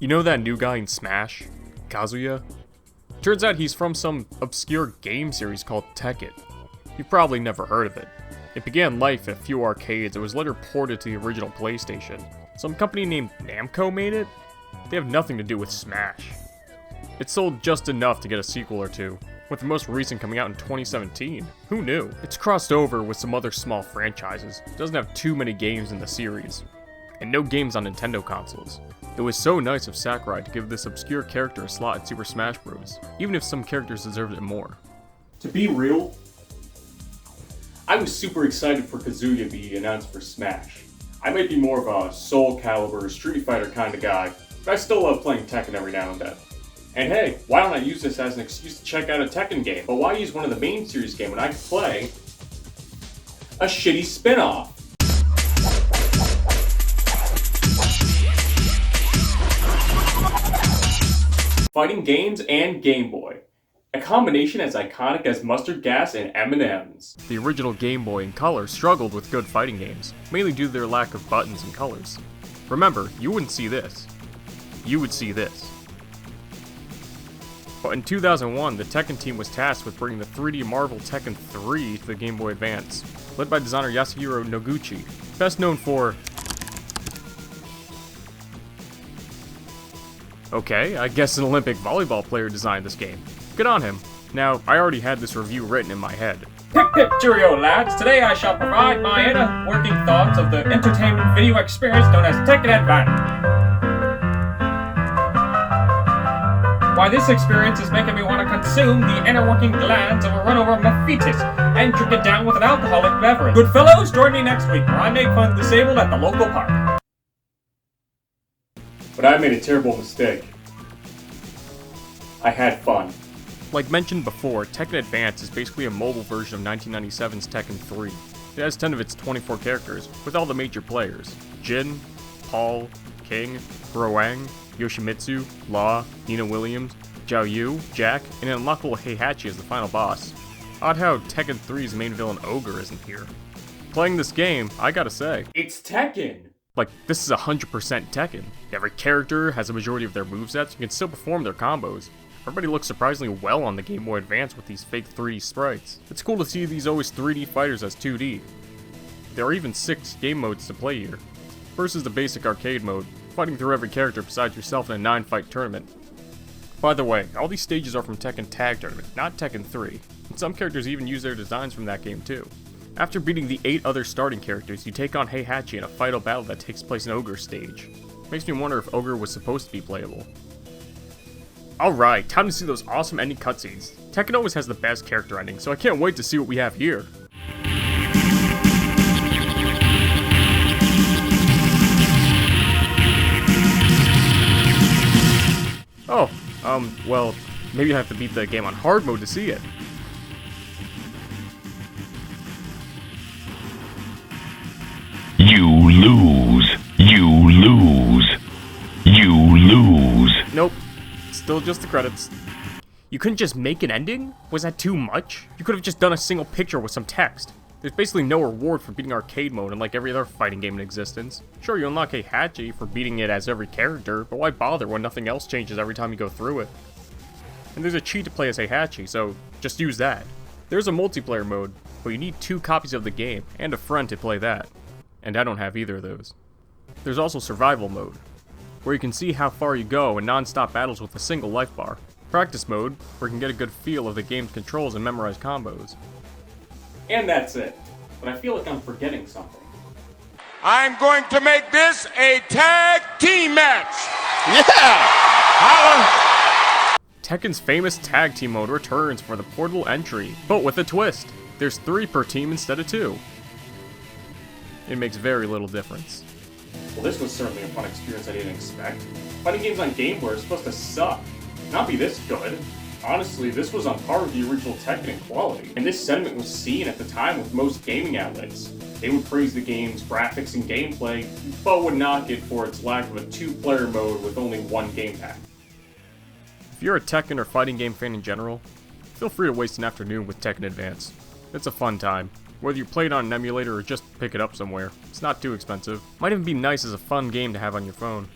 You know that new guy in Smash? Kazuya? Turns out he's from some obscure game series called Tekken. You've probably never heard of it. It began life at a few arcades and was later ported to the original PlayStation. Some company named Namco made it? They have nothing to do with Smash. It sold just enough to get a sequel or two, with the most recent coming out in 2017. Who knew? It's crossed over with some other small franchises. It doesn't have too many games in the series, and no games on Nintendo consoles. It was so nice of Sakurai to give this obscure character a slot in Super Smash Bros., even if some characters deserved it more. To be real, I was super excited for Kazuya to be announced for Smash. I might be more of a Soul Calibur, Street Fighter kind of guy, but I still love playing Tekken every now and then. And hey, why don't I use this as an excuse to check out a Tekken game? But why use one of the main series games when I could play a shitty spin-off? Fighting games and Gameboy. A combination as iconic as mustard gas and M&M's. The original Game Boy and Color struggled with good fighting games, mainly due to their lack of buttons and colors. Remember, you wouldn't see this. You would see this. But in 2001, the Tekken team was tasked with bringing the 3D Marvel Tekken 3 to the Game Boy Advance, led by designer Yasuhiro Noguchi, best known for... Okay, I guess an Olympic volleyball player designed this game. Good on him. Now, I already had this review written in my head. Pip pip cheerio lads, today I shall provide my inner working thoughts of the entertainment video experience known as Tekken Advance. Why this experience is making me want to consume the inner working glands of a run-over Mephitis and drink it down with an alcoholic beverage. Good fellows, join me next week where I make fun of the disabled at the local park. But I made a terrible mistake. I had fun. Like mentioned before, Tekken Advance is basically a mobile version of 1997's Tekken 3. It has 10 of its 24 characters, with all the major players: Jin, Paul, King, Roang, Yoshimitsu, Law, Nina Williams, Zhao Yu, Jack, and an unlockable Heihachi as the final boss. Odd how Tekken 3's main villain Ogre isn't here. Playing this game, I gotta say, It's Tekken! like, this is 100% Tekken. Every character has a majority of their movesets, you can still perform their combos. Everybody looks surprisingly well on the Game Boy Advance with these fake 3D sprites. It's cool to see these always 3D fighters as 2D. There are even 6 game modes to play here. First is the basic arcade mode, fighting through every character besides yourself in a 9-fight tournament. By the way, all these stages are from Tekken Tag Tournament, not Tekken 3, and some characters even use their designs from that game too. After beating the 8 other starting characters, you take on Heihachi in a final battle that takes place in Ogre's stage. Makes me wonder if Ogre was supposed to be playable. Alright, time to see those awesome ending cutscenes. Tekken always has the best character ending, so I can't wait to see what we have here. Oh, well, maybe I have to beat the game on hard mode to see it. You lose. You lose. You lose. Nope, still just the credits. You couldn't just make an ending? Was that too much? You could have just done a single picture with some text. There's basically no reward for beating arcade mode unlike every other fighting game in existence. Sure, you unlock Heihachi for beating it as every character, but why bother when nothing else changes every time you go through it? And there's a cheat to play as Heihachi, so just use that. There's a multiplayer mode, but you need 2 copies of the game, and a friend to play that. And I don't have either of those. There's also survival mode, where you can see how far you go in non-stop battles with a single life bar. Practice mode, where you can get a good feel of the game's controls and memorize combos. And that's it. But I feel like I'm forgetting something. I'm going to make this a tag team match. Yeah! Holla! Tekken's famous tag team mode returns for the portable entry, but with a twist. There's 3 per team instead of 2. It makes very little difference. Well, this was certainly a fun experience I didn't expect. Fighting games on Game Boy are supposed to suck. Not be this good. Honestly, this was on par with the original Tekken in quality, and this sentiment was seen at the time with most gaming outlets. They would praise the game's graphics and gameplay, but would knock it for its lack of a 2-player mode with only 1 game pack. If you're a Tekken or fighting game fan in general, feel free to waste an afternoon with Tekken Advance. It's a fun time. Whether you play it on an emulator or just pick it up somewhere, it's not too expensive. Might even be nice as a fun game to have on your phone.